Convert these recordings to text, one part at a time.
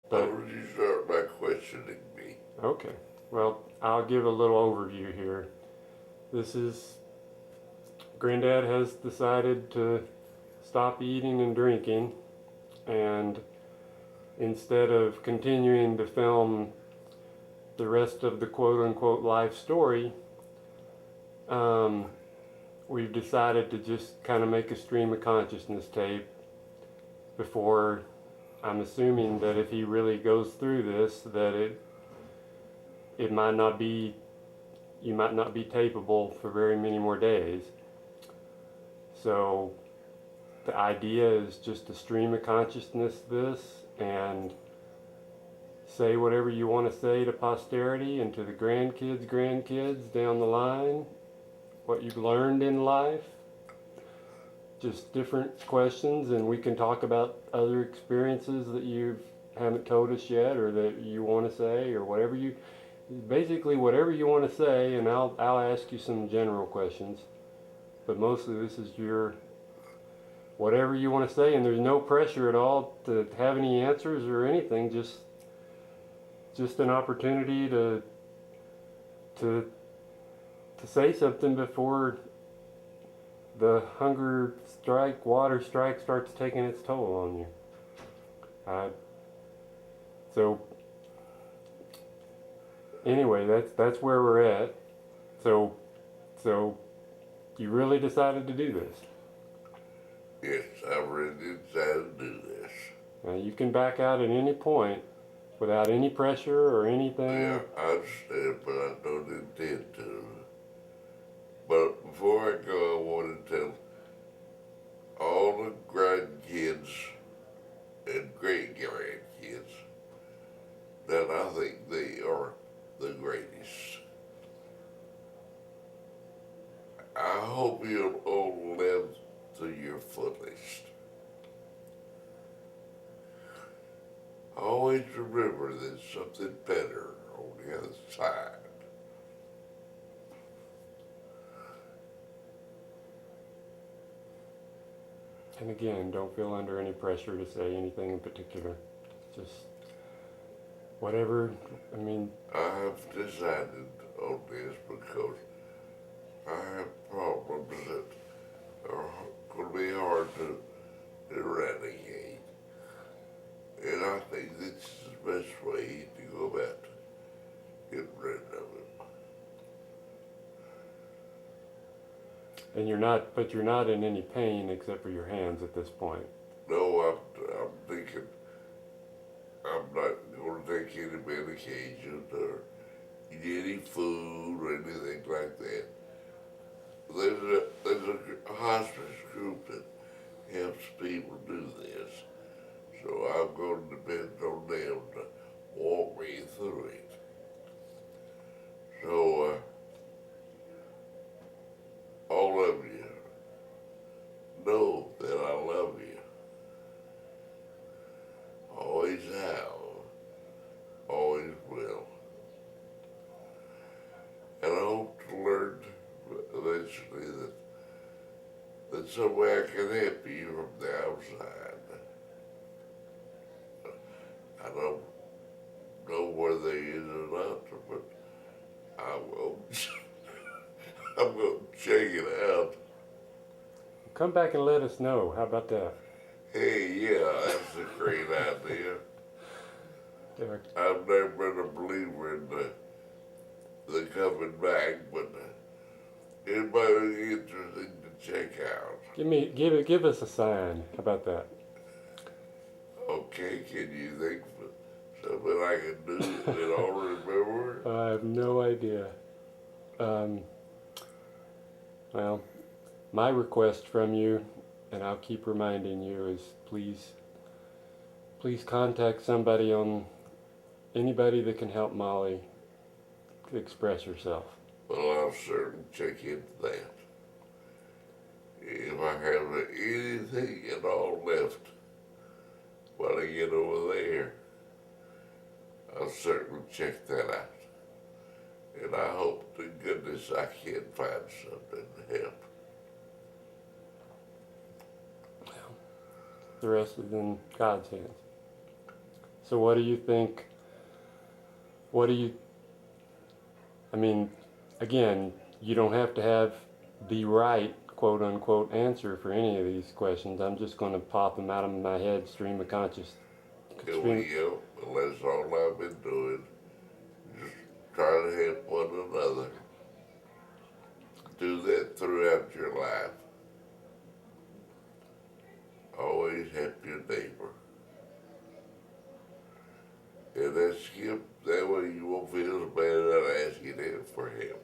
But, How would you start by questioning me? okay, well, I'll give a little overview here. This is Granddad has decided to stop eating and drinking, and instead of continuing to film the rest of the quote unquote life story, um, we've decided to just kind of make a stream of consciousness tape before. I'm assuming that if he really goes through this, that it might not be, you might not be tapeable for very many more days. So the idea is just to stream of consciousness this and say whatever you want to say to posterity and to the grandkids down the line, what you've learned in life, just different questions, and we can talk about other experiences that you haven't told us yet or that you want to say, or whatever you, basically whatever you want to say, and I'll ask you some general questions, but mostly this is your whatever you want to say, and there's no pressure at all to have any answers or anything, just an opportunity to to say something before the hunger strike, water strike starts taking its toll on you. Uh, so anyway, that's where we're at. So so you really decided to do this. Yes, I really decided to do this. Now you can back out at any point without any pressure or Yeah, anything. I understand, but I don't intend to. But before I go, I want to tell all the grandkids and great grandkids that I think they are the greatest. I hope you'll all live to your fullest. Always remember there's something better on the other side. And again, don't feel under any pressure to say anything in particular. Just whatever. I mean, I have decided on this because I have problems that are going to be hard to eradicate. And I think this is the best way to go about getting rid of it. and you're not, but you're not in any pain except for your hands at this point. No, I'm thinking I'm not going to take any medication or eat any food or anything like that. There's a hospice group that helps people do this. So I'm going to depend on them to walk me through it. So all of you know that I love you. Always have. Always will. And I hope to learn eventually that some way I can help you from the outside. I don't know whether he is or not, but I will. I'm going to check it out. Come back and let us know. How about that? Hey, yeah, that's a great idea. Derek? I've never been a believer in the coming back, but it might be interesting to check out. Give us a sign. How about that? Okay, can you think of something I can do that I'll remember? I have no idea. Um, well, my request from you, and I'll keep reminding you, is please contact somebody on anybody that can help Molly express herself. Well, I'll certainly check into that. If I have anything at all left when I get over there, I'll certainly check that out. And I hope to goodness I can find something to help. The rest is in God's hands. So what do you think? What do you? I mean, again, you don't have to have the right quote unquote answer for any of these questions. I'm just going to pop them out of my head, stream of conscious. Here Stream. we go. And that's all I've been doing. Just trying to help one another. Do that throughout your life. Always help your neighbor. And that skip, that way you won't feel as bad about asking him for help.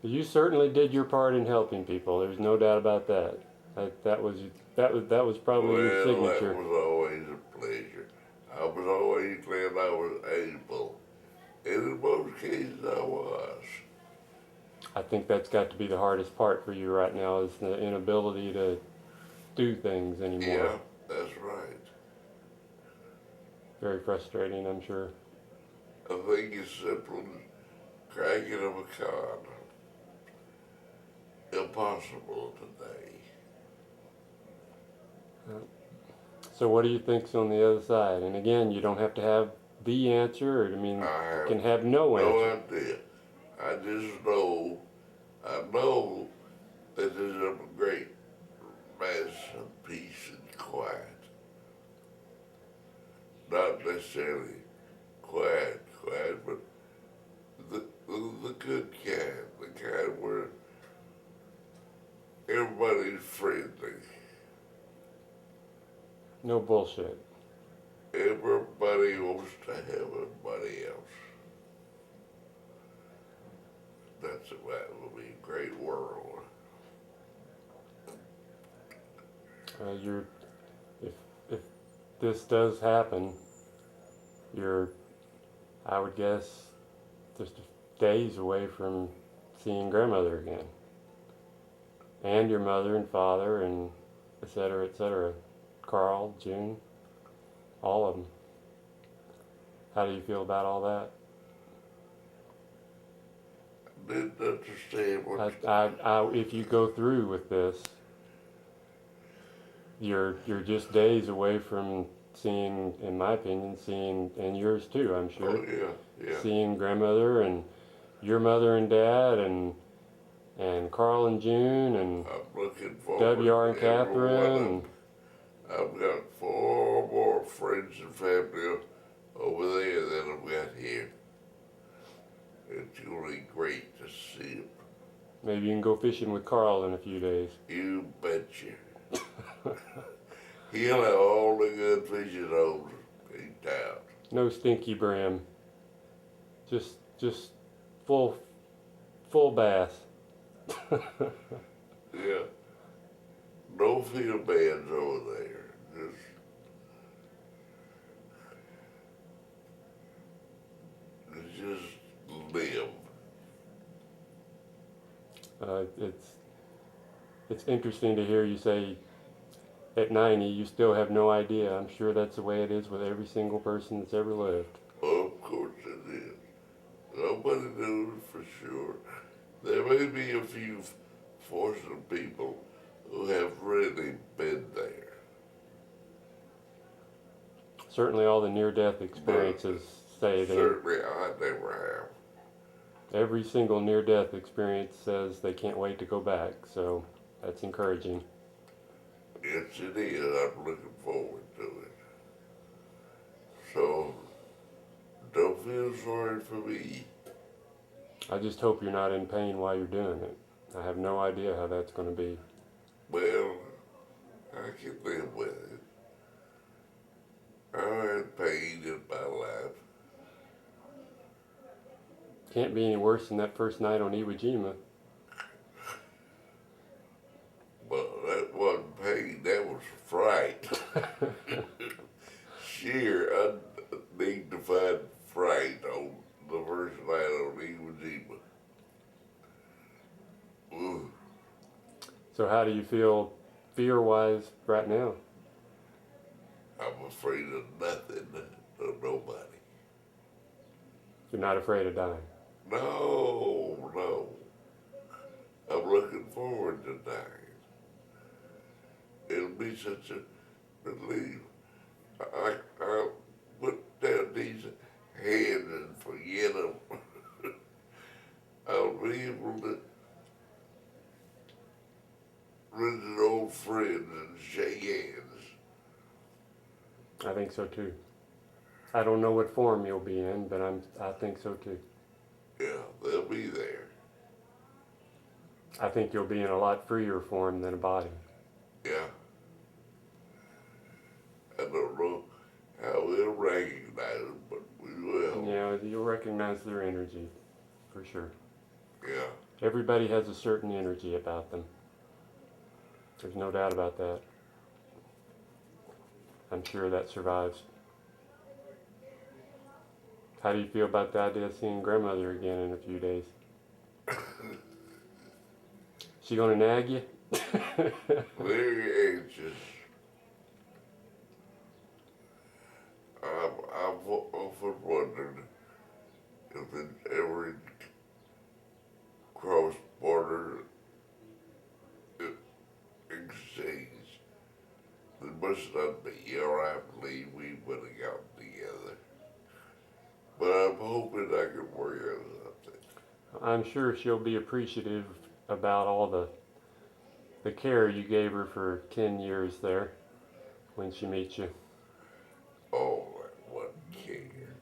You certainly did your part in helping people. There's no doubt about that. That was probably your Well, signature. that was always a pleasure. I was always glad I was able. And in most cases I was. I think that's got to be the hardest part for you right now is the inability to do things anymore. Yeah, that's right. Very frustrating, I'm sure. I think it's simple as cracking of a con. Impossible today. So what do you think's on the other side? And again, you don't have to have the answer, or I mean, you can have no answer. No idea. I just know, I know that there's a great mass of peace and quiet. Not necessarily quiet, but the good kind, the kind where everybody's friendly. No bullshit. Everybody wants to help everybody else. That would be a great world. You're, if this does happen, you're, I would guess, just days away from seeing grandmother again, and your mother and father, and et cetera, et cetera. Carl, June, all of them. How do you feel about all that? I didn't understand what If you go through with this, you're just days away from seeing, in my opinion, seeing, and yours too, I'm sure. Oh yeah. Seeing grandmother and your mother and dad and Carl and June and I'm looking forward WR and to every one of Catherine. them. I've got 4 more friends and family over there than I've got here. It's really great to see them. Maybe you can go fishing with Carl in a few days. You betcha. He'll have all the good fishing holes picked out. No stinky brim. Just full bass. Yeah. No field bands over there. Just live. It's interesting to hear you say at 90 you still have no idea. I'm sure that's the way it is with every single person that's ever lived. Of course it is. Nobody knows for sure. There may be a few fortunate people who have really been there. Certainly all the near-death experiences say they... Certainly I never have. Every single near-death experience says they can't wait to go back, so that's encouraging. Yes, it is. I'm looking forward to it. So, don't feel sorry for me. I just hope you're not in pain while you're doing it. I have no idea how that's going to be. Well, I can live with it. I had pain in my life. Can't be any worse than that first night on Iwo Jima. But that wasn't pain, that was fright. Sheer undignified fright on the first night on Iwo Jima. Ooh. So how do you feel fear-wise right now? I'm afraid of nothing, of nobody. You're not afraid of dying? No. I'm looking forward to dying. It'll be such a relief. think so too. I don't know what form you'll be in, but I think so too. Yeah, they'll be there. I think you'll be in a lot freer form than a body. Yeah. I don't know how we'll recognize them, but we will. Yeah, you'll recognize their energy, for sure. Yeah. Everybody has a certain energy about them. There's no doubt about that. I'm sure that survives. How do you feel about the idea of seeing grandmother again in a few days? She gonna nag you? Very anxious. I've often wondered if it's ever cross-border exchange. There must not be, or I believe we would have gotten together. But I'm hoping I can work out something. I'm sure she'll be appreciative about all the care you gave her for 10 years there when she meets you. Oh, what care.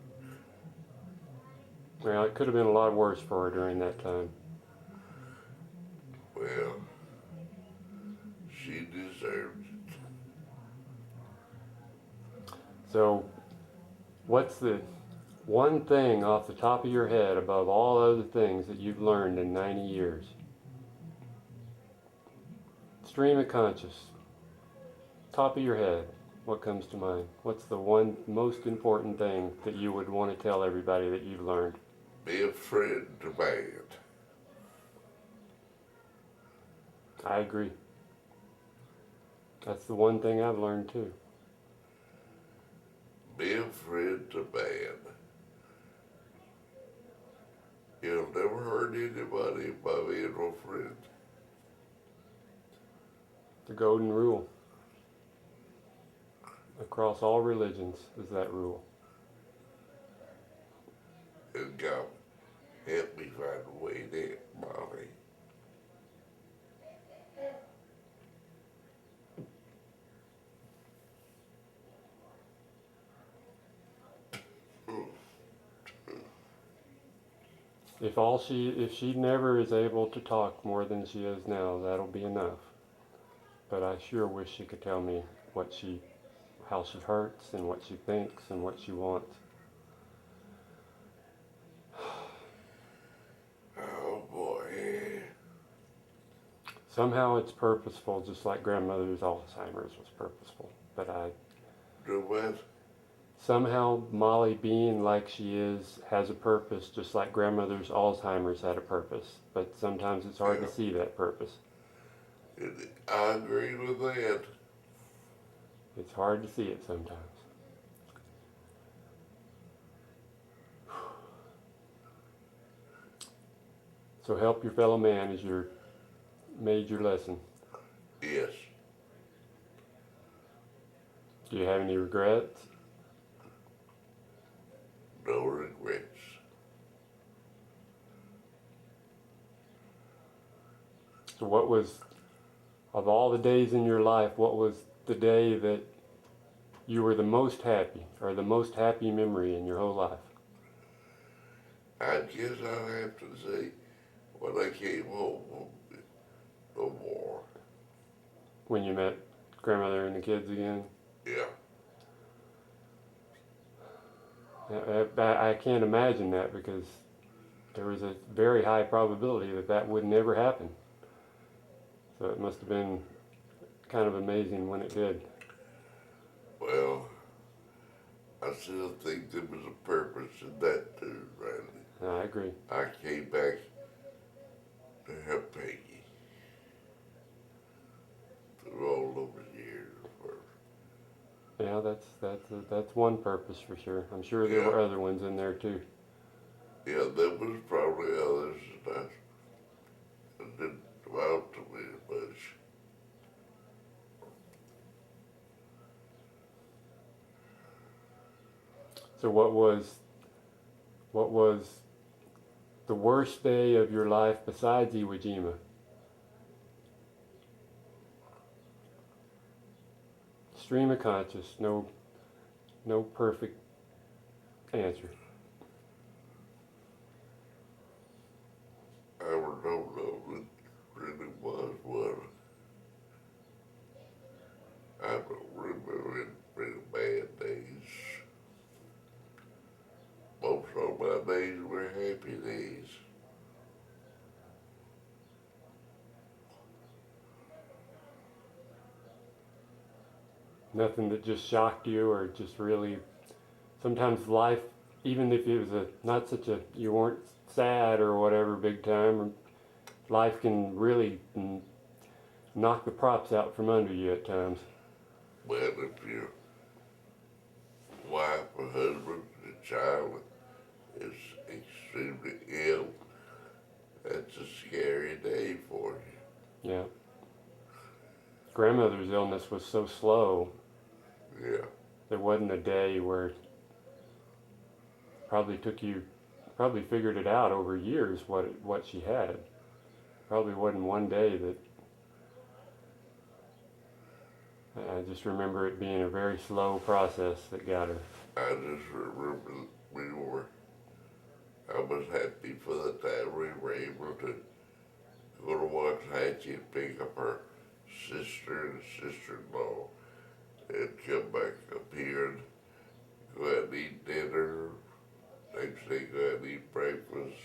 Well, it could have been a lot worse for her during that time. Well, she deserved it. So, what's the one thing off the top of your head above all other things that you've learned in 90 years? Stream of conscious. Top of your head, what comes to mind? What's the one most important thing that you would want to tell everybody that you've learned? Be a friend to man. I agree. That's the one thing I've learned too. Be a friend to man. You'll never hurt anybody by being a friend. The golden rule. Across all religions is that rule. And God help me find a way to Molly. If she never is able to talk more than she is now, that'll be enough. But I sure wish she could tell me how she hurts and what she thinks and what she wants. Oh boy. Somehow it's purposeful, just like grandmother's Alzheimer's was purposeful. But Do what? somehow Molly being like she is has a purpose, just like grandmother's Alzheimer's had a purpose. But sometimes it's hard to see that purpose. I agree with that. It's hard to see it sometimes. So help your fellow man is your major lesson. Yes. Do you have any regrets? No regrets. So what was, of all the days in your life, what was the day that you were the most happy, or the most happy memory in your whole life? I guess I'll have to say when I came home from the war. When you met grandmother and the kids again? Yeah. I can't imagine that, because there was a very high probability that that would never happen. So it must have been kind of amazing when it did. Well, I still think there was a purpose in that too, Randy. I agree. I came back to help Peggy through all those years of her. Yeah, that's one purpose for sure. I'm sure there were other ones in there too. Yeah, there was probably others that didn't amount to me much. So what was the worst day of your life besides Iwo Jima? Stream of conscious, no no perfect answer. I don't know if it really was one. I don't remember it being bad days. Most of my days were happy days. Nothing that just shocked you or just really. Sometimes life, even if it was not such a, you weren't sad or whatever big time, life can really knock the props out from under you at times. But if your wife or husband or child is extremely ill, that's a scary day for Yeah. Grandmother's illness was so slow. you. Yeah. There wasn't a day where probably figured it out over years what she had. Probably wasn't one day that. I just remember it being a very slow process that got her. I just remember I was happy for the time we were able to go to Waxahachie and pick up her sister and sister-in-law and come back up here and go out and eat dinner. Next day go out and eat breakfast.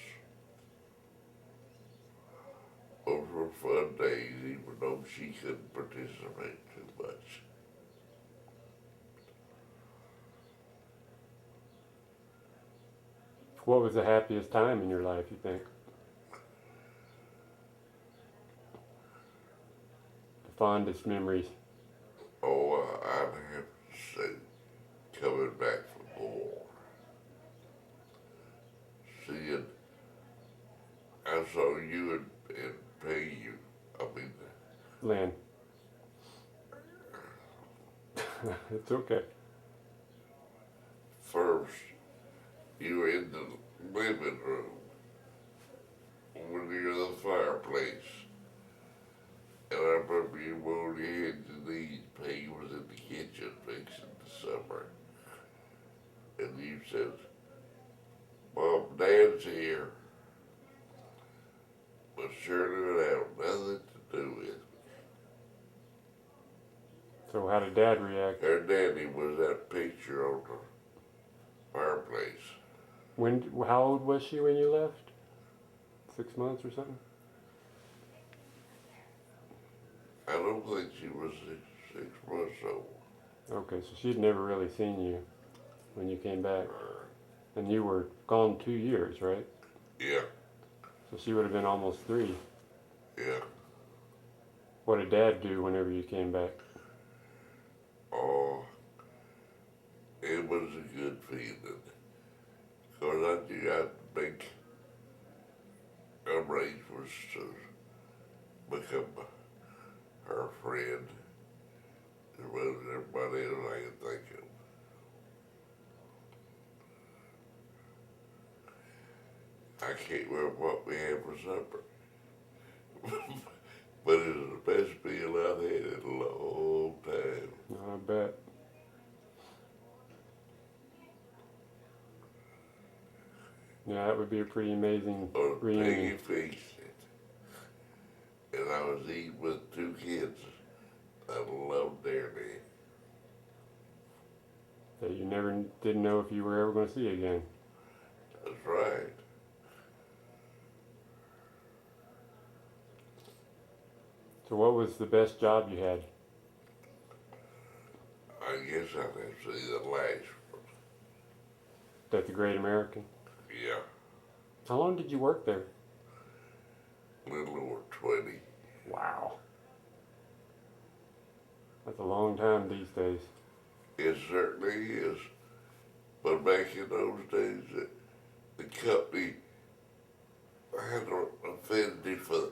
Those were fun days, even though she couldn't participate too much. What was the happiest time in your life, you think? The fondest memories? Oh, I'd have to say coming back from war. Seeing, I saw you and Peggy, I mean, Lynn. It's okay. first, you were in the living room when near the fireplace. And I remember you moved your head to knees. Peggy was in the kitchen fixing the supper. And you said, Mom, Dad's here. But Shirley would have nothing to do with it. So how did Dad react? Her daddy was that picture on the fireplace. How old was she when you left? 6 months or something? I don't think she was six months old. Okay, so she'd never really seen you when you came back. And you were gone 2 years, right? Yeah, So she would have been almost 3. yeah. What did Dad do whenever you came back? Oh, it was a good feeling. Because I knew I'd make arrangements to become her friend. There wasn't everybody else I could think of. I can't remember what we had for supper. But it was the best meal I've had in a long time. I bet. Yeah, that would be a pretty amazing Or Peggy reunion. fixed it. And I was eating with 2 kids I loved dearly. That you never didn't know if you were ever going to see again. That's right. So what was the best job you had? I guess I'd have to say the last one. At the Great American? Yeah, How long did you work there? a little over 20. Wow. That's a long time these days. It certainly is. But back in those days, the company had an affinity for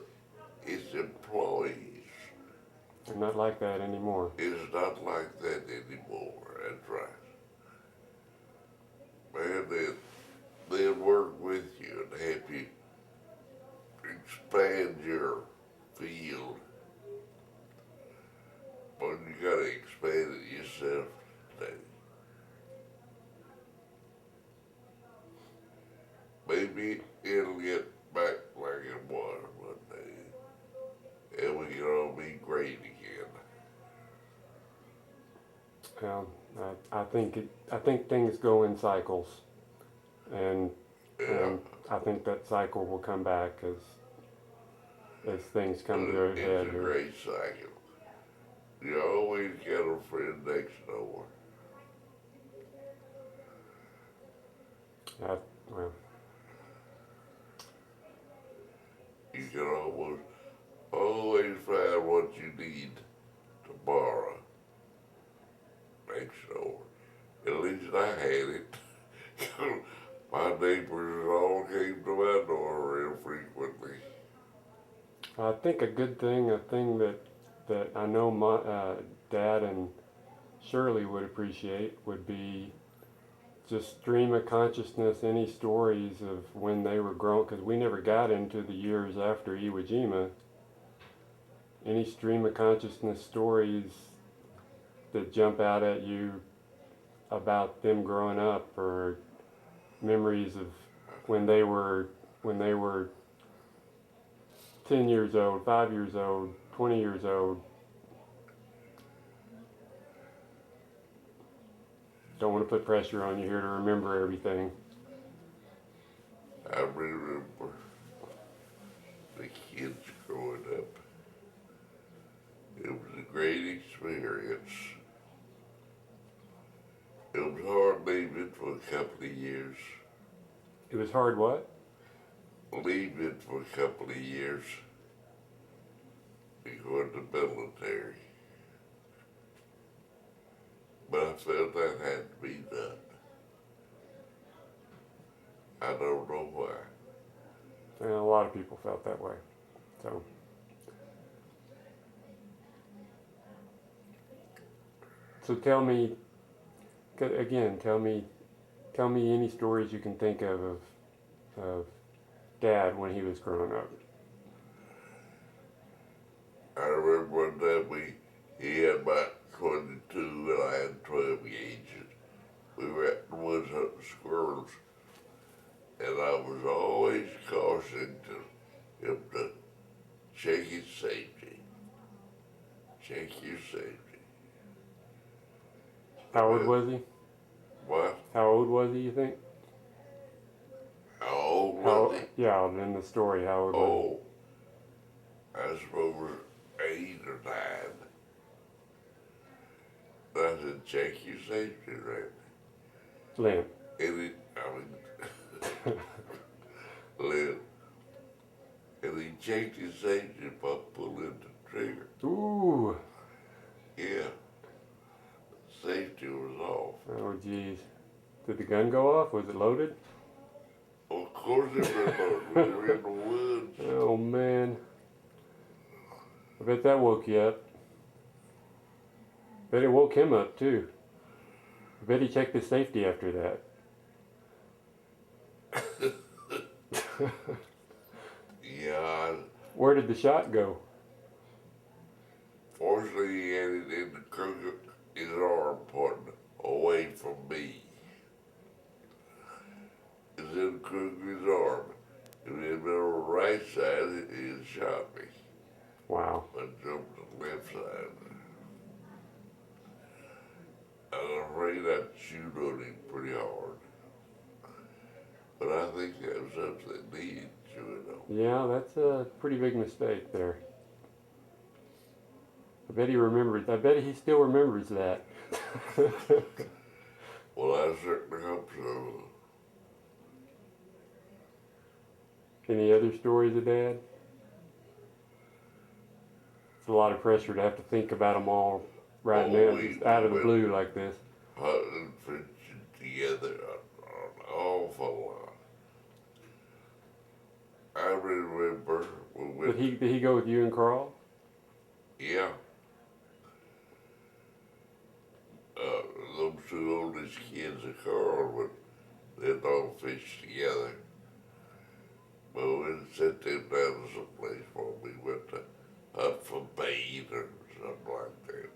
its employees. They're not like that anymore. It's not like that anymore. That's right. Man, they'll work with you and help you expand your field. But you gotta expand it yourself today. maybe it'll get back like it was one day, and we can all be great again. Um, I think things go in cycles, and Yeah, and I think that cycle will come back as things but come to a it's head a here. great cycle. You always get a friend next door. I, well, You can always find what you need to borrow next door. At least I had it. My neighbors all came to my door real frequently. I think a thing that I know my dad and Shirley would appreciate would be just stream of consciousness, any stories of when they were grown, because we never got into the years after Iwo Jima. Any stream of consciousness stories that jump out at you about them growing up, or memories of when they were when they were 10 years old, 5 years old, 20 years old. Don't want to put pressure on you here to remember everything. I remember the kids growing up. It was a great experience. It was hard leaving for a couple of years. It was hard what? Leaving for a couple of years and going to the military. But I felt that had to be done. I don't know why. And a lot of people felt that way. So, so tell me, again, tell me any stories you can think of Dad when he was growing up. I remember one time he had about 22 and I had 12 gauges. We were at the woods hunting squirrels, and I was always cautioning him to check his safety. Check your safety. How old was he? What? How old was he, you think? How old was he? Yeah, in the story, how old was I suppose 8 or 9. I said, check your safety, right? he? Lynn. Lynn, and he checked his safety by pulling the trigger. Ooh. Yeah, safety was off. Oh, geez. Did the gun go off? Was it loaded? Of course it was loaded. We were in the woods. Oh, man. I bet that woke you up. Bet it woke him up, too. I bet he checked his safety after that. Yeah, Where did the shot go? fortunately he had it in the crook of his arm, pointing away from me. It's in the crook of his arm. If it had been on the right side, he had shot me. Wow. I jumped to the left side. I'm afraid I'd shoot on him pretty hard. But I think that was something that needed chewing on. Yeah, that's a pretty big mistake there. I bet he remembers. I bet he still remembers that. Well, I certainly hope so. Any other stories of Dad? It's a lot of pressure to have to think about them all right now, just out of the blue like this. Hunting fishing together an awful lot. I remember we went. Did he go with you and Carl? Yeah. Those two oldest kids of Carl, they'd all fish together. But we'd sit them down to some place where we went to hunt for bait or something like that.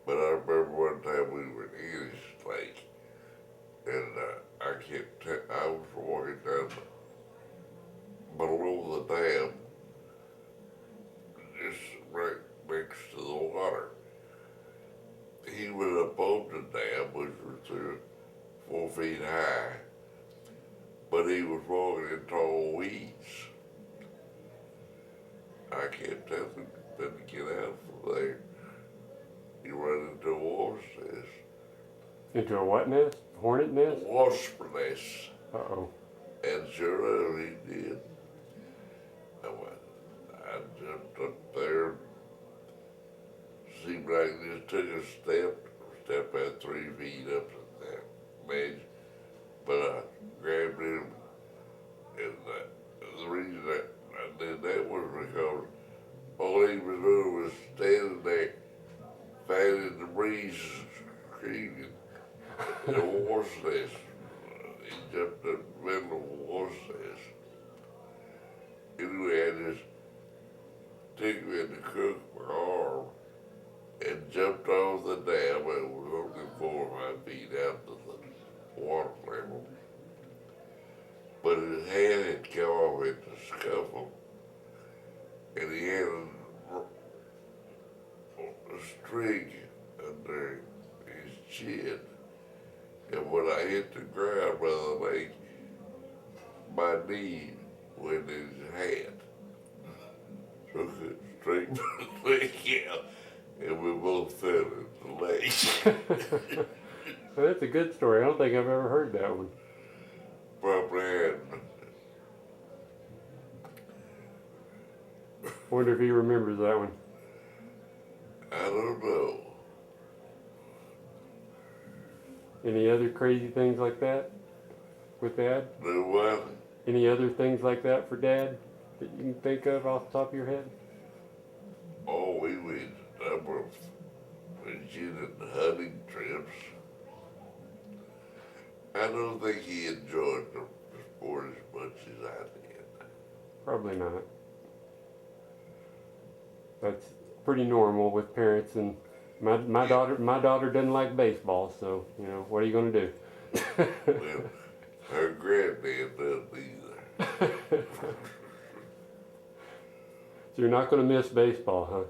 But I remember one time we were in English Lake, and I kept 4 feet high, but he was walking in tall weeds. I kept telling him to get out from there. He run into a wasp nest. Into a what nest? Hornet nest? Wasp nest. Uh-oh. And sure enough, he did. I jumped up there. Seemed like he just took a step out 3 feet up to that ledge. But I grabbed him, and the reason I did that was because all he was doing was standing there, fanning the breeze, screaming. The wasp nest. He jumped up in the middle of the wasp nest. Anyway, I just took him in the crook of my arm and jumped off the dam. It was only 4 or 5 feet out to the water level. But his hand had come off in the scuffle, and he had a string under his chin. And when I hit the ground by the leg, my knee went in his hand. So I straighten the leg out, and we both fell in the leg. Well, that's a good story. I don't think I've ever heard that one. Probably had. Wonder if he remembers that one. I don't know. Any other crazy things like that with Dad? Do what? Any other things like that for Dad that you can think of off the top of your head? Oh, we went a number of fishing and hunting trips. I don't think he enjoyed the sport as much as I did. Probably not. That's pretty normal with parents, and my daughter doesn't like baseball, so what are you gonna do? Well, her granddad doesn't either. So you're not gonna miss baseball, huh?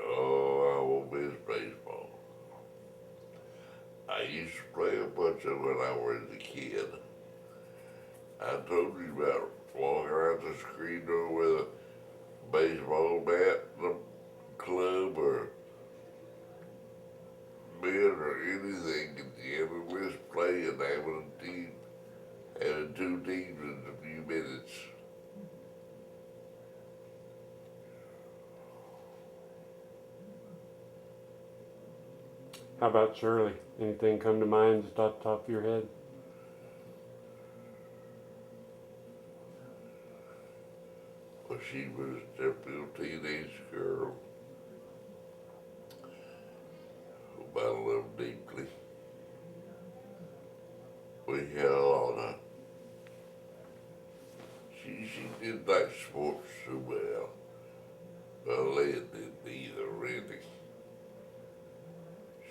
Oh, I won't miss baseball. I used to play a bunch of it when I was a kid. I told you about walking out the screen door with a baseball bat and a club or mitt or anything at the end of this play and having 2 teams in a few minutes. How about Shirley? Anything come to mind just off the top of your head? Well, she was definitely a teenage girl whom I loved deeply. We had a lot of. She didn't like sports so well. Well, Lynn didn't either, really.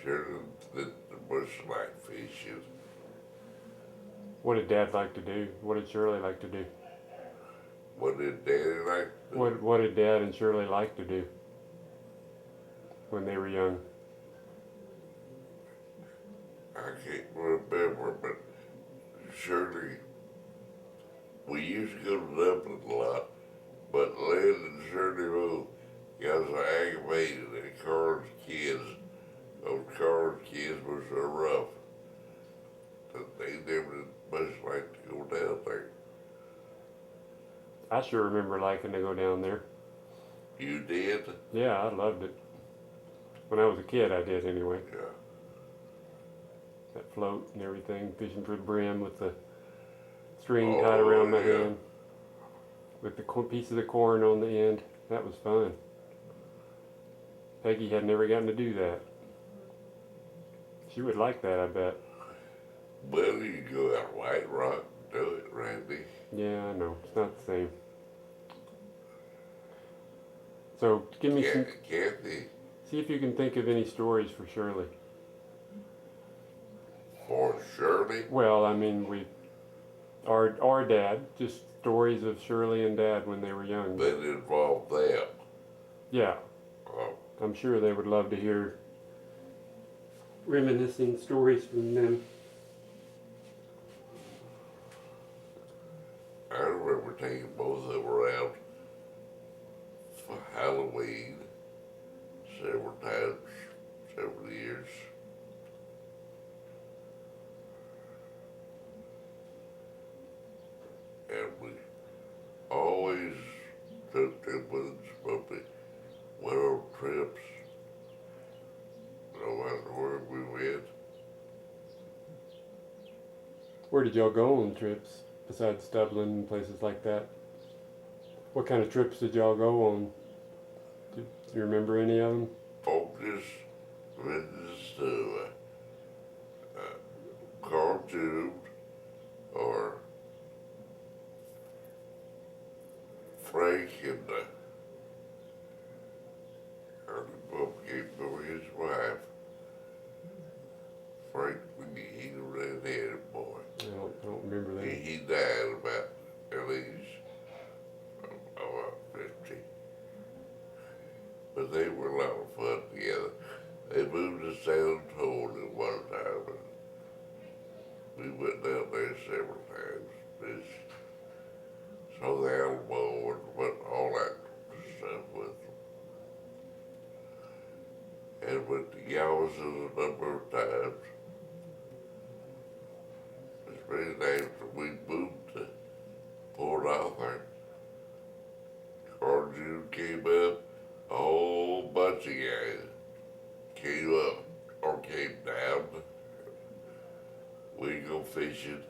Shirley didn't much like fishing. What did Dad like to do? What did Shirley like to do? What did Daddy like to do? What did Dad and Shirley like to do when they were young? I can't remember, but Shirley, we used to go to Dublin a lot, but Lynn and Shirley both got so aggravated at Carl's kids. Those Carl's kids were so rough that they never much like to go down there. I sure remember liking to go down there. You did? Yeah, I loved it. When I was a kid, I did anyway. Yeah. That float and everything, fishing for the brim with the string Oh, tied around my yeah. hand, with the piece of the corn on the end. That was fun. Peggy had never gotten to do that. She would like that, I bet. Well, you go out White Rock and do it, Randy. Yeah, I know. It's not the same. So, give me some. Kathy, See if you can think of any stories for Shirley. for Shirley, Well, I mean, our dad, just stories of Shirley and Dad when they were young. that involved them. Yeah, Oh, I'm sure they would love to hear reminiscing stories from them. I remember taking both of them around for Halloween several times, several years. And we always took them with us when we went on trips, no matter where we went. Where did y'all go on trips besides Dublin and places like that? What kind of trips did y'all go on? Do you remember any of them? Oh, just visits to cartoons or Frank and Bob came to his wife. Frank, he was a red-headed boy. I don't remember that. He died about at least about 50. But they were a lot of fun together. They moved to San Antonio one time, and we went down there several times. Just saw the Alamo and went all that stuff with them. And went to Galveston a number of times. Especially after we moved to Port Arthur. Car June came up, a whole bunch of guys came up or came down. We go fishing.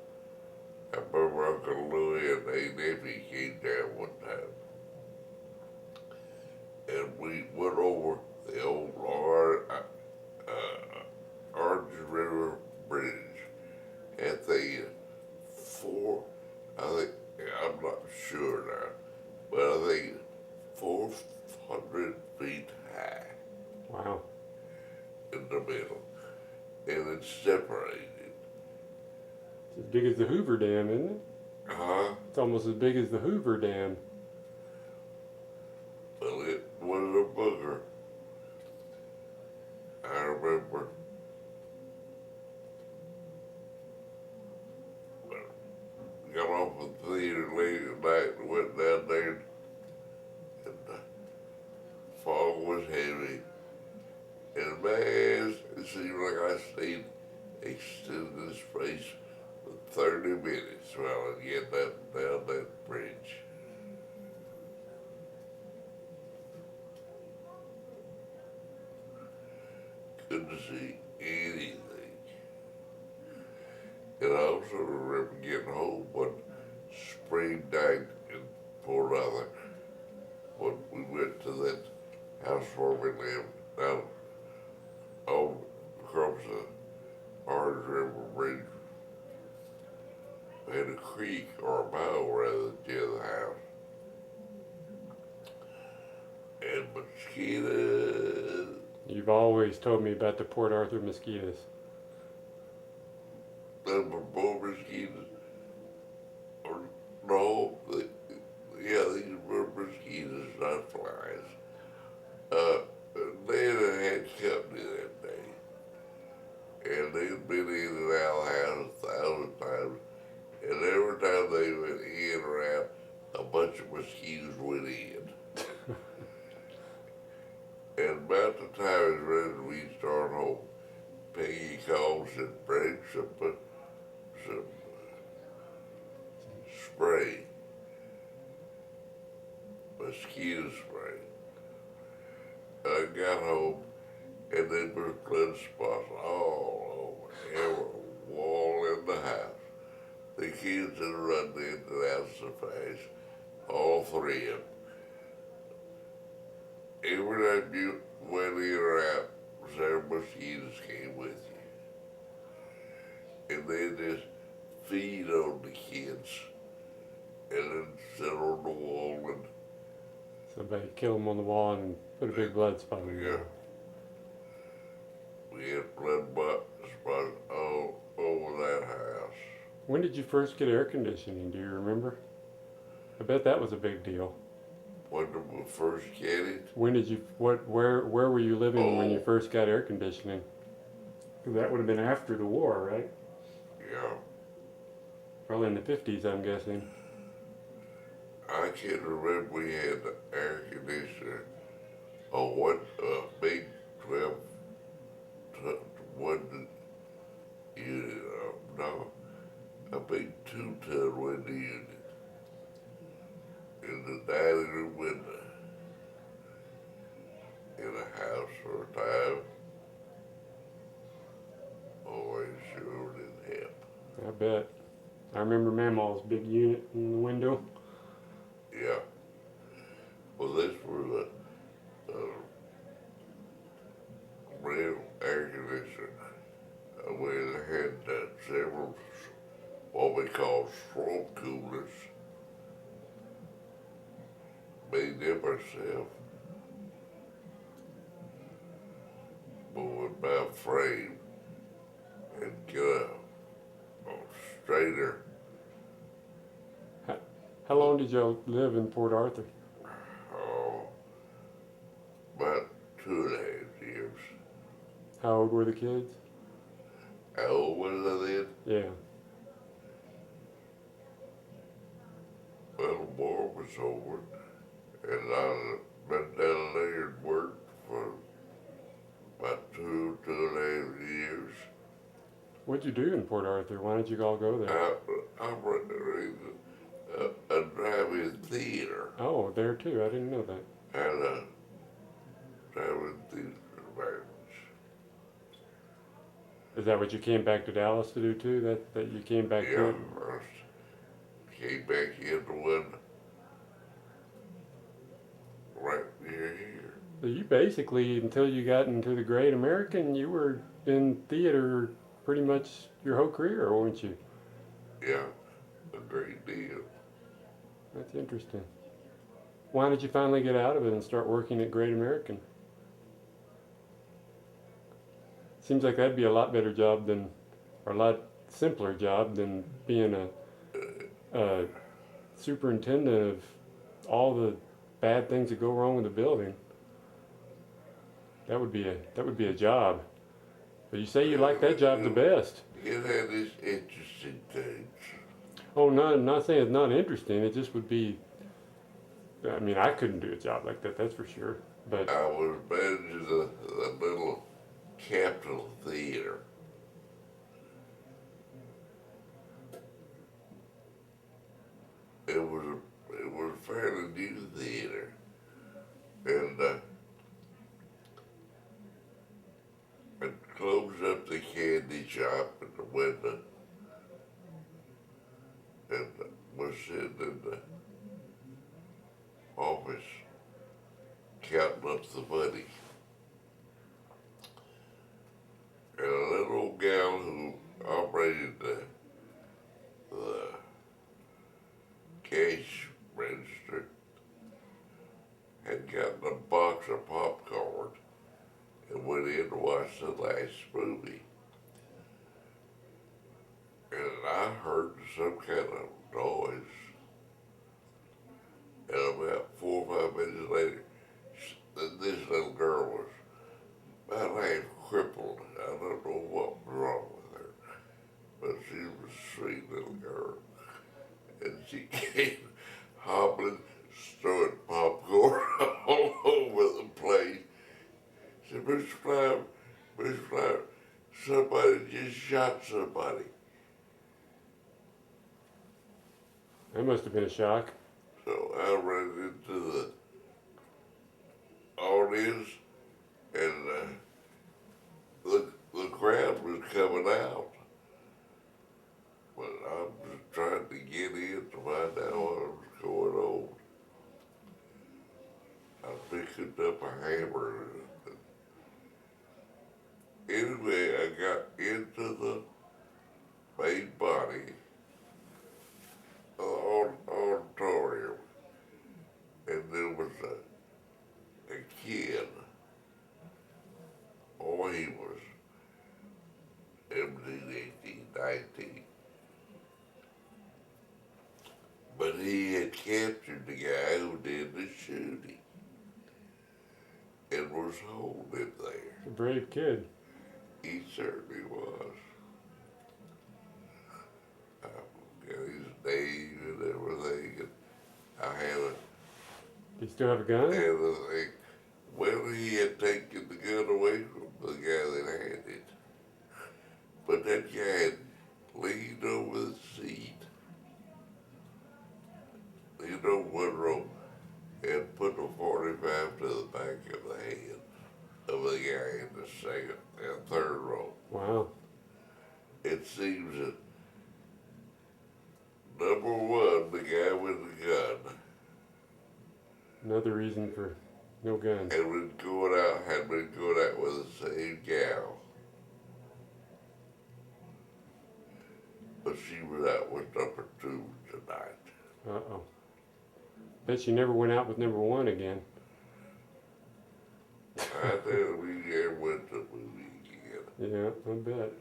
I remember Uncle Louie and Aunt Effie came down one time. And we went over the old Orange River Bridge at the I think, I'm not sure now, but I think 400 feet high Wow. in the middle. And it's separated. It's as big as the Hoover Dam, isn't it? Huh? It's almost as big as the Hoover Dam. Well, it was a booger. I remember got off the theater late at night and went down there, and the fog was heavy. And man, it seemed like I stayed extended this place for 30 minutes while I get up down that bridge. Couldn't see anything. And I also remember getting home one spring night in Port Arthur when we went to that house where we lived down on across the Orange River Bridge. We had a creek or a mile rather near the house. And mosquitoes. You've always told me about the Port Arthur mosquitoes. Number more mosquitoes. Or no, yeah, these were mosquitoes, not flies. Nana had company that day. And they'd been in and out of the house 1,000 times. And every time they went in or out, a bunch of mosquitoes went in. And about the time it's ready, we start home. Peggy calls and brings some spray, mosquito spray. I got home and there was blood spots all over every wall in the house. The kids had run in and out so fast, all three of them. Every time you went in or out, several mosquitoes came with you. And they just feed on the kids and then sit on the wall and Somebody kill them on the wall and put a big blood spot on yeah. them. We had blood spots all over that house. When did you first get air conditioning? Do you remember? I bet that was a big deal. When did we first get it? When did you? Where were you living when you Oh. first got air conditioning? That would have been after the war, right? Yeah. Probably in the 50s, I'm guessing. I can remember we had the air conditioner on one big 12 one unit, no, a big 2-ton window unit in the dining room window in a house for a time. Always sure didn't help. I bet. I remember Mamaw's big unit in the window. Yeah. Well, this was a real air conditioner. We had several what we call swamp coolers. Made them ourselves. But with my frame and get a strainer. How long did y'all live in Port Arthur? Oh, about 2.5 years. How old were the kids? How old was I then? Yeah. Well, the war was over, and I'd been down there and worked for about 2.5 years. What'd you do in Port Arthur? Why did you all go there? I ran a drive-in theater Oh, there too. I didn't know that. and a drive-in theater environment. Is that what you came back to Dallas to do too? That you came back Yeah, to? I came back into one right near here. So you basically, until you got into the Great American, you were in theater pretty much your whole career, weren't you? Yeah, a great deal. That's interesting. Why did you finally get out of it and start working at Great American? Seems like that'd be a lot better job than, or a lot simpler job than being a superintendent of all the bad things that go wrong with the building. That would be a job. But you say you like that job the best. It had its interesting things. Oh, not saying it's not interesting. It just would be. I mean, I couldn't do a job like that. That's for sure. But I was managing the little Capitol Theater. It was a fairly new theater, and I closed up the candy shop in the window, and was sitting in the office counting up the money. And a little old gal who operated the cash register had gotten a box of popcorn and went in to watch the last movie. And I heard some kind of noise. And about 4 or 5 minutes later, this little girl was about half crippled. I don't know what was wrong with her, but she was a sweet little girl. And she came hobbling, throwing popcorn all over the place. She said, Mr. Flower, somebody just shot somebody. that must have been a shock. So I ran into the audience, and the crowd was coming out. But I was trying to get in to find out what was going on. I picked up a hammer. Anyway, I got into the main body of the auditorium, and there was a kid. Oh, he was 17, 18, 19. But he had captured the guy who did the shooting and was holding there. A brave kid. He certainly You still have a gun? And the thing, well, he had taken the gun away from the guy that had it. But that guy had leaned over the seat, one rope, and put a 45 to the back of the head of the guy in the second and third row. Wow. It seems that, number one, the guy with the gun Another reason for no gun. had been going out with the same gal. But she was out with number two tonight. Uh-oh. Bet she never went out with number one again. I tell we never went to the movie again. Yeah, I bet.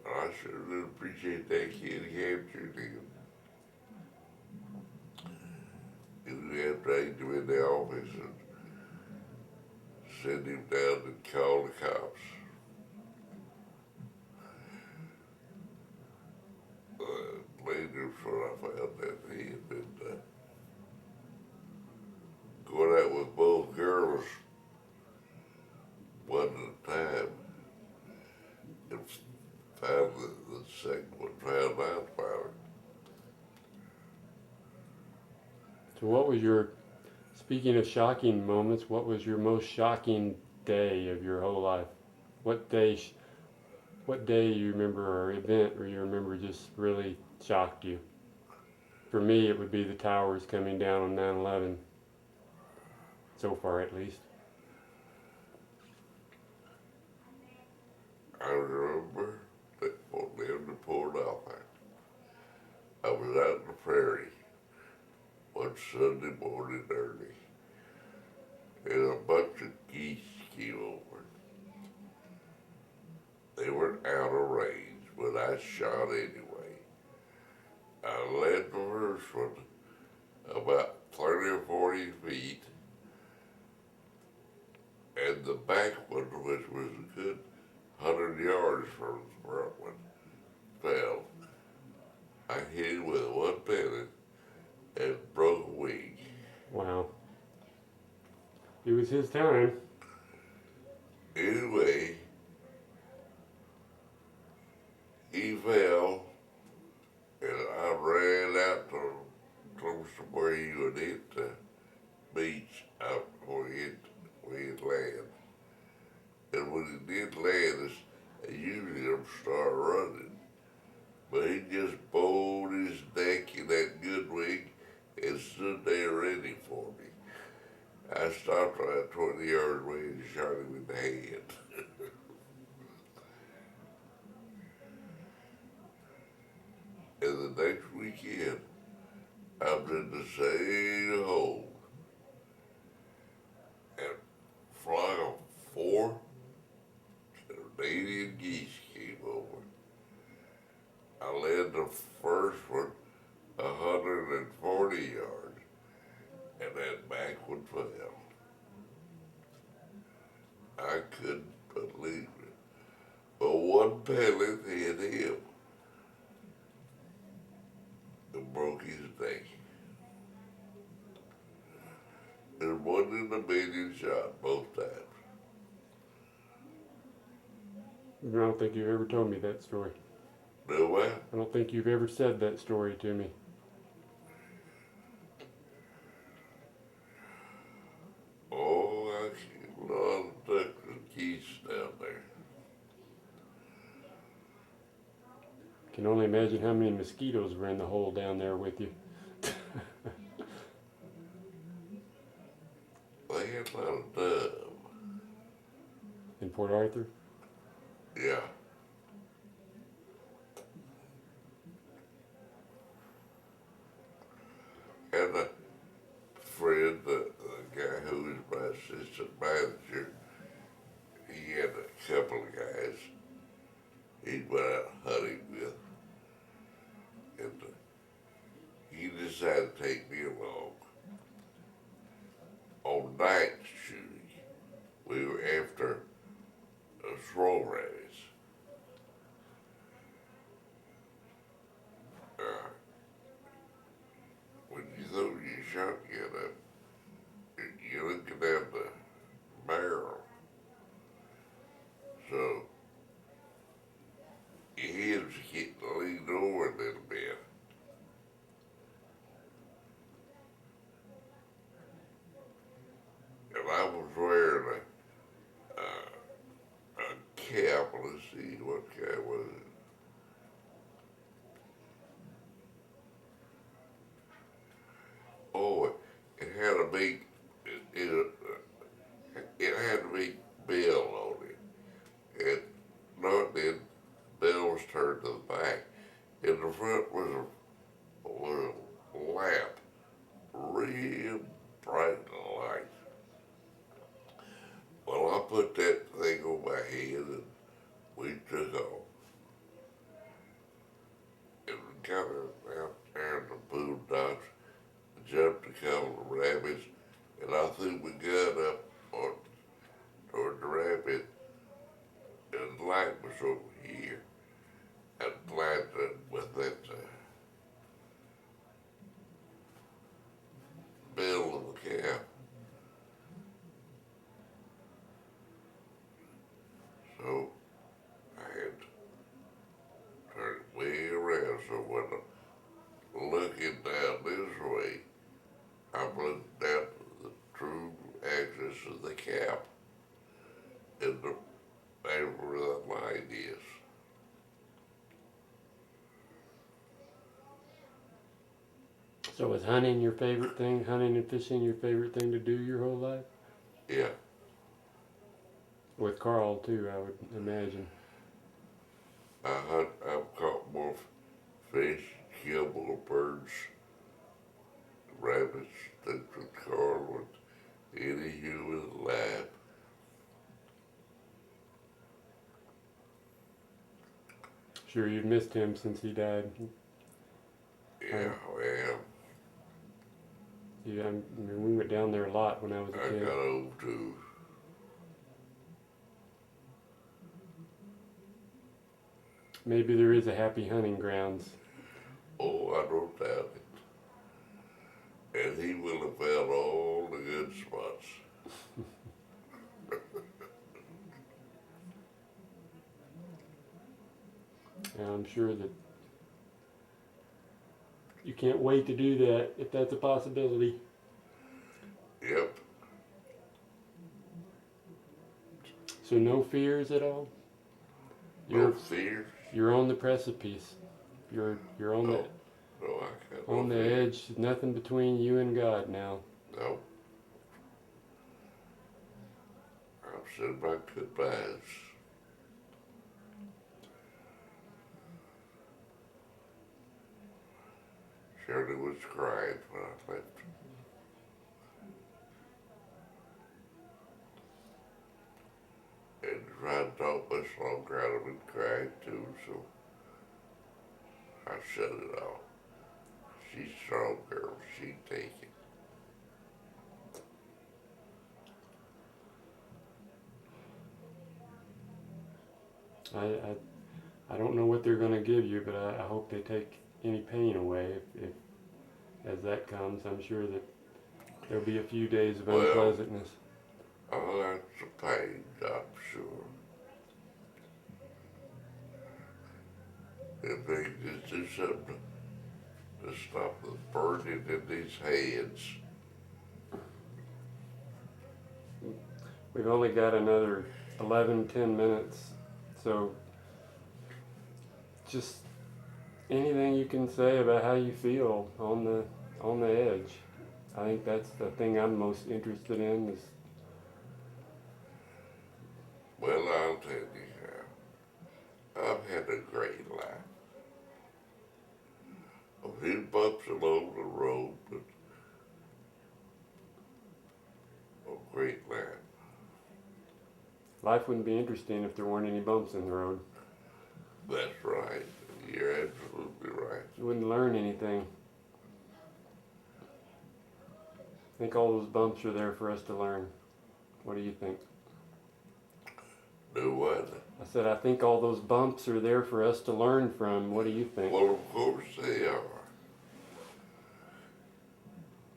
I sure did appreciate that kid captured him. And we had to take him in the office and send him down and call the cops. Later, when I found that he had been going out with both girls one at a time. And found the second one found out about it. So what was your, speaking of shocking moments, what was your most shocking day of your whole life? What day you remember, or event where you remember just really shocked you? For me, it would be the towers coming down on 9/11. So far, at least. I remember that when they pulled off there. I was out in the prairie one Sunday morning early, and a bunch of geese came over. They were out of range, but I shot anyway. I led the first one about 30 or 40 feet, and the back one, which was a good 100 yards from the front one, fell. I hit him with one pellet and broke a wing. Wow. It was his time. Anyway, he fell, and I ran out to close to where he would hit the beach out where he'd land. And when he did land, I usually don't start running. But he just bowed his neck in that good wing and stood there ready for me. I stopped about 20 yards away and shot him in the head. And the next weekend, I was in the same hole. And flock of 4 Canadian geese came over. I led the first one 140 yards, and that back one fell. I couldn't believe it. But one pellet hit him and broke his neck. And one in a million shot both times. I don't think you've ever told me that story. No what? I don't think you've ever said that story to me. Oh, I killed a lot of ducks and geese down there. Can only imagine how many mosquitoes were in the hole down there with you. They had a lot of dove. In Port Arthur? Yeah. And a friend, the guy who was my assistant manager, he had a couple of guys he went out hunting with. And he decided to take me along. On night shooting, we were after squirrel rabbits. When you throw your shotgun hens getting leaned over a little bit. And I was wearing a cap. Let's see, what cap was it? Oh, it had a big, it had a big bell on it. And not then, bell was turned to the back. In the front was a lamp, real bright light. Well, I put that thing on my head and we took off. And we got out there in the boondocks, jumped a couple of rabbits, and I threw my gun up on toward the rabbit, and the light was over here, and blinded with that bell of the cap. So I had to turn it way around, so when I'm looking down this way, I'm looking down the true axis of the cap and the where the line is. So was hunting your favorite thing? Hunting and fishing your favorite thing to do your whole life? Yeah, With Carl too, I would imagine. I've caught more fish, killed more birds, rabbits, than with Carl with any human alive. Sure, you've missed him since he died. Yeah, well, Yeah, I mean, we went down there a lot when I was a I kid. got old too. Maybe there is a happy hunting grounds. Oh, I don't doubt it. And he will have found all the good spots. And I'm sure that you can't wait to do that if that's a possibility. Yep. So no fears at all. No fears. You're on the precipice. You're on No, no, I can't. the on the edge. Nothing between you and God now. No. I've said my goodbyes. Shirley was crying when I left. And trying to talk much longer, I'd have been crying too, so I shut it off. She's a strong girl, she take it. I don't know what they're going to give you, but I hope they take any pain away. If as that comes, I'm sure that there'll be a few days of unpleasantness. Oh, that's a pain, I'm sure. If they just do something to stop the burning in these heads. We've only got another 10 minutes, so just anything you can say about how you feel on the edge. I think that's the thing I'm most interested in is Well, I'll tell you how. I've had a great life. A few bumps along the road, but a great life. life wouldn't be interesting if there weren't any bumps in the road. That's right. You're absolutely right. You wouldn't learn anything. I think all those bumps are there for us to learn. What do you think? Do what? I said, I think all those bumps are there for us to learn from. What do you think? Well, of course they are.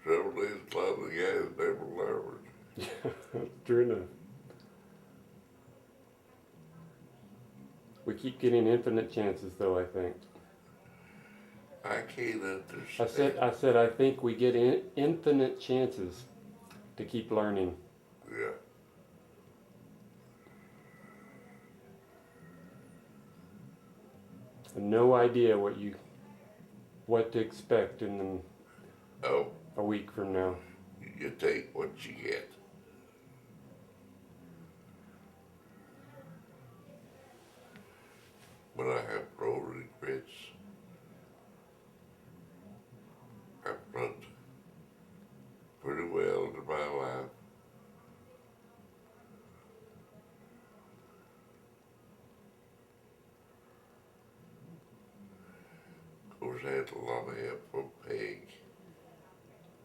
Some of these clever guys never learned. True enough. We keep getting infinite chances, though, I think. I can't understand. I said, I think we get infinite chances to keep learning. Yeah, And no idea what to expect in oh, a week from now. you take what you get. But I have no regrets. I've run pretty well in my life. Of course, I had a lot of help from Peg.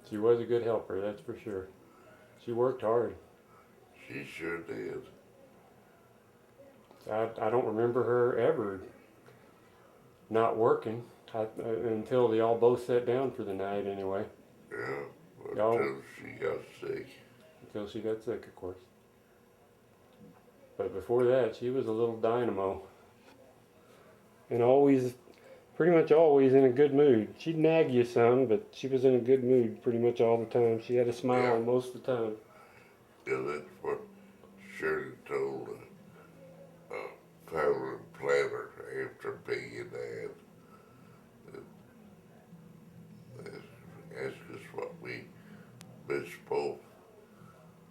She was a good helper, that's for sure. She worked hard. She sure did. I don't remember her ever not working until they all both sat down for the night anyway. Yeah, Y'all, until she got sick. until she got sick, of course. But before that, she was a little dynamo. And always, pretty much always in a good mood. She'd nag you some, but she was in a good mood pretty much all the time. She had a smile Yeah, most of the time. yeah, that's what Shirley told Fowler and Planner after Peggy and Dad. Asked us what we misspoke.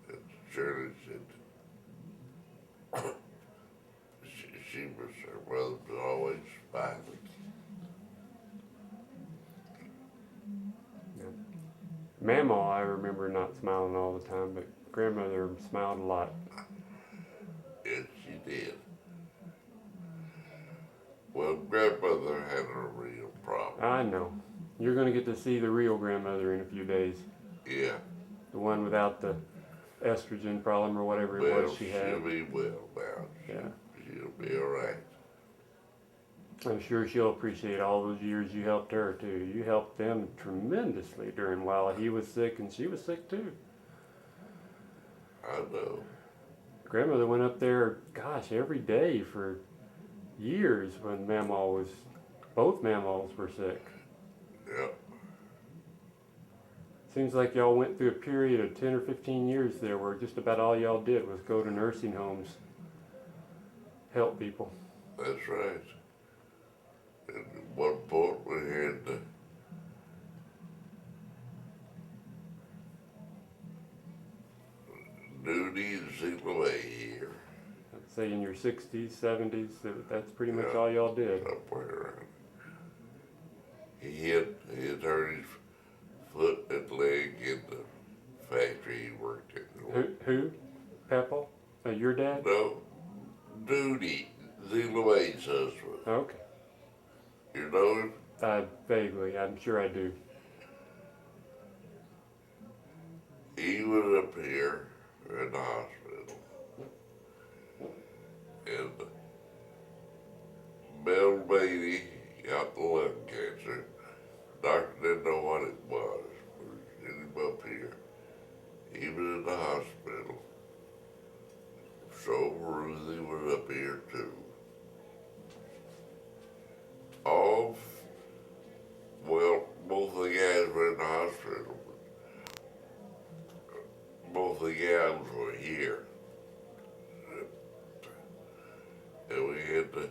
And Shirley said she was, her mother was always smiling. Yeah. Mamaw, I remember not smiling all the time, but grandmother smiled a lot. And she did. Well, grandmother had a real problem. I know. You're going to get to see the real grandmother in a few days. Yeah, The one without the estrogen problem or whatever it well, was she she'll had. be well now. Yeah. She'll be all right. I'm sure she'll appreciate all those years you helped her too. You helped them tremendously during while he was sick and she was sick too. I know. Grandmother went up there, gosh, every day for years when both Mamaws were sick. Yeah, Seems like y'all went through a period of 10 or 15 years there where just about all y'all did was go to nursing homes, help people. that's right. And at one point we had Duty and Zilaway here. Let's say in your 60s, 70s, that's pretty much Yeah, all y'all did. somewhere around. He had hurt his foot and leg in the factory he worked in. Who? Pepple? Your dad? No, Duty, Zilaway's husband. Okay. You know him? Vaguely, I'm sure I do. He was up here in the hospital. And Bill Beatty got the lung cancer. Doctor didn't know what it was. We sent him up here. He was in the hospital. So Ruthie was up here too. All, well, both the guys were in the hospital. Both the gals were here. And we had to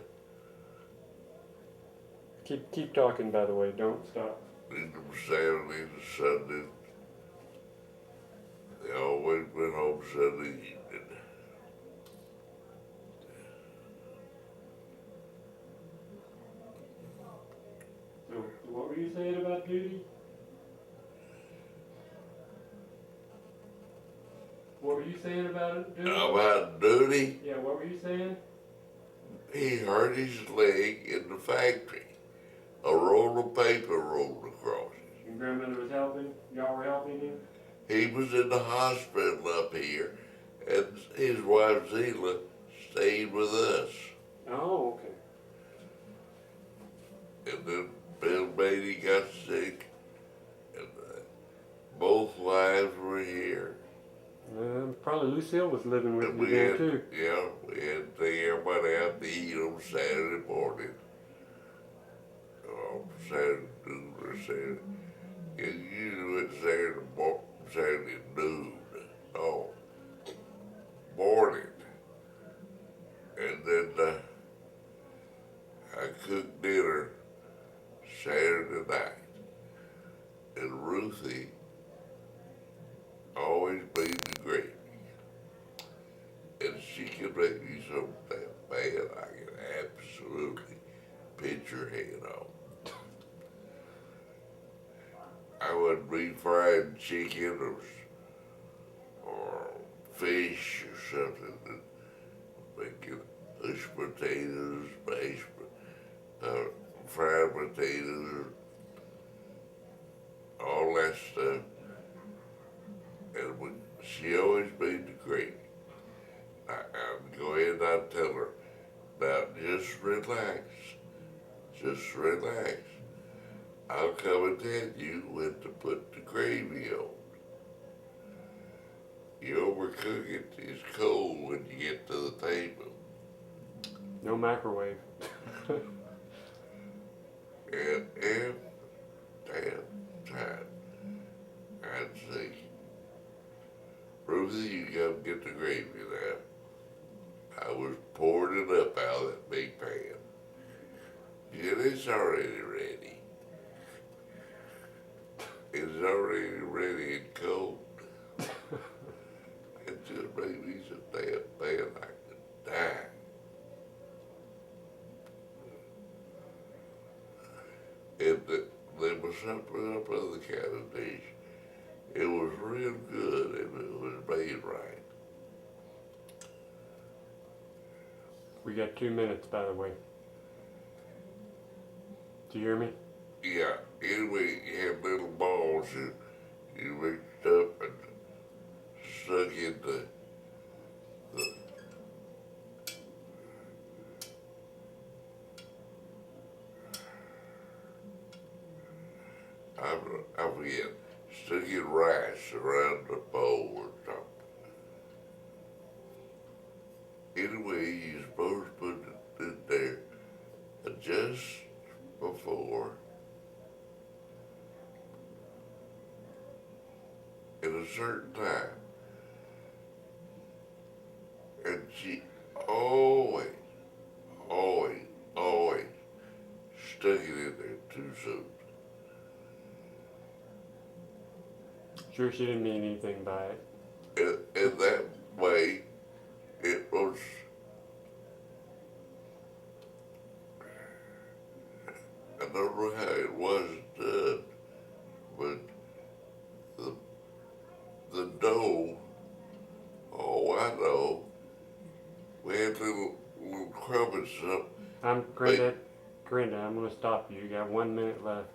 Keep talking, by the way. Don't stop. leave them Saturday and Sunday. They always went home Sunday evening. So, what were you saying about duty? What were you saying about it, duty? About Duty, Yeah, what were you saying? he hurt his leg in the factory. A roll of paper rolled across it. Your grandmother was helping? Y'all were helping him? He was in the hospital up here, and his wife Zila stayed with us. Oh, okay. And then Bill Beatty got sick, and both wives were here. Probably Lucille was living with And you we then had, too. yeah, we had to take everybody out to eat on Saturday morning, Saturday noon or Saturday. It usually went Saturday noon, oh, morning. And then I cooked dinner Saturday night. And Ruthie always made the gravy. And she could make me so that bad I could absolutely pinch her head off. I would be frying chicken or fish or something, and making mashed potatoes, fried potatoes, all that stuff. And she always made the gravy. I'd go in and I'd tell her, now just relax, just relax. I'll come and tell you when to put the gravy on. You overcook it, it's cold when you get to the table. No microwave. And every damn time I'd say, Ruthie, you come get the gravy now. I was pouring it up out of that big pan. She said, it's already ready. It's already ready and cold. It just made me so damn bad I could die. And there was something up on the kind of dish. It was real good and it was made right. We got 2 minutes, by the way. Do you hear me? Yeah, anyway, you had little balls you mixed up and stuck in the I forget, stuck in rice around the bowl or something. Anyway, you're supposed to put it in there just before at a certain time. And she always, always, always stuck it in there too soon. Sure, she didn't mean anything by it. And that way, it was, I don't know how it was done, but the dough, oh, I know, we had little crumbs up. Granddad, I'm gonna stop you. You got 1 minute left.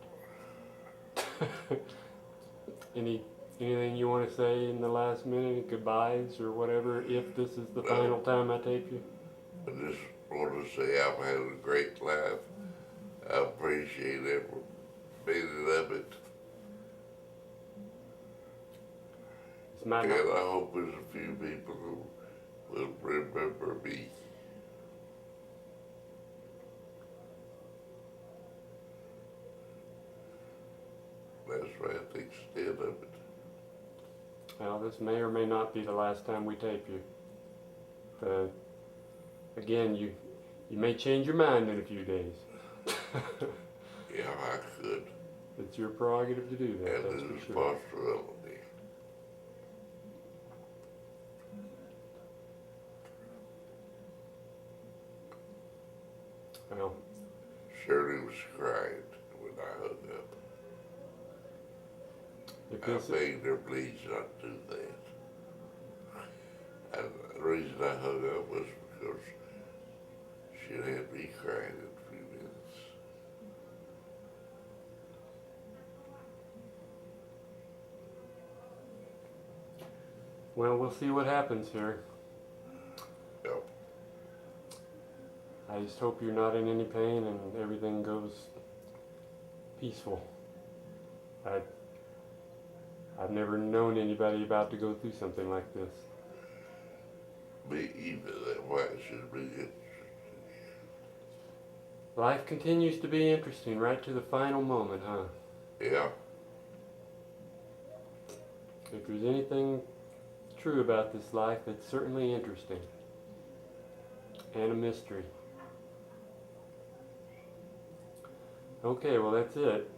Anything you want to say in the last minute, goodbyes or whatever, if this is the final time I tape you? I just want to say I've had a great laugh. I appreciate every minute of it. And I hope there's a few people who will remember me. That's right, the extent of it. Well, this may or may not be the last time we tape you. Again, you may change your mind in a few days. Yeah, I could. It's your prerogative to do that, And that's there's for sure. possibility. Well, Shirley was crying when I hung up. I begged her please not do that. And the reason I hung up was because she had me crying in a few minutes. well, we'll see what happens here. Yep. I just hope you're not in any pain and everything goes peaceful. I've never known anybody about to go through something like this. Me either, that why it should be interesting. Life continues to be interesting right to the final moment, huh? Yeah. If there's anything true about this life, it's certainly interesting. And a mystery. Okay, well that's it.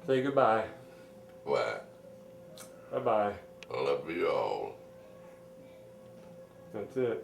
Say goodbye. Well, Bye-bye. I love you all. That's it.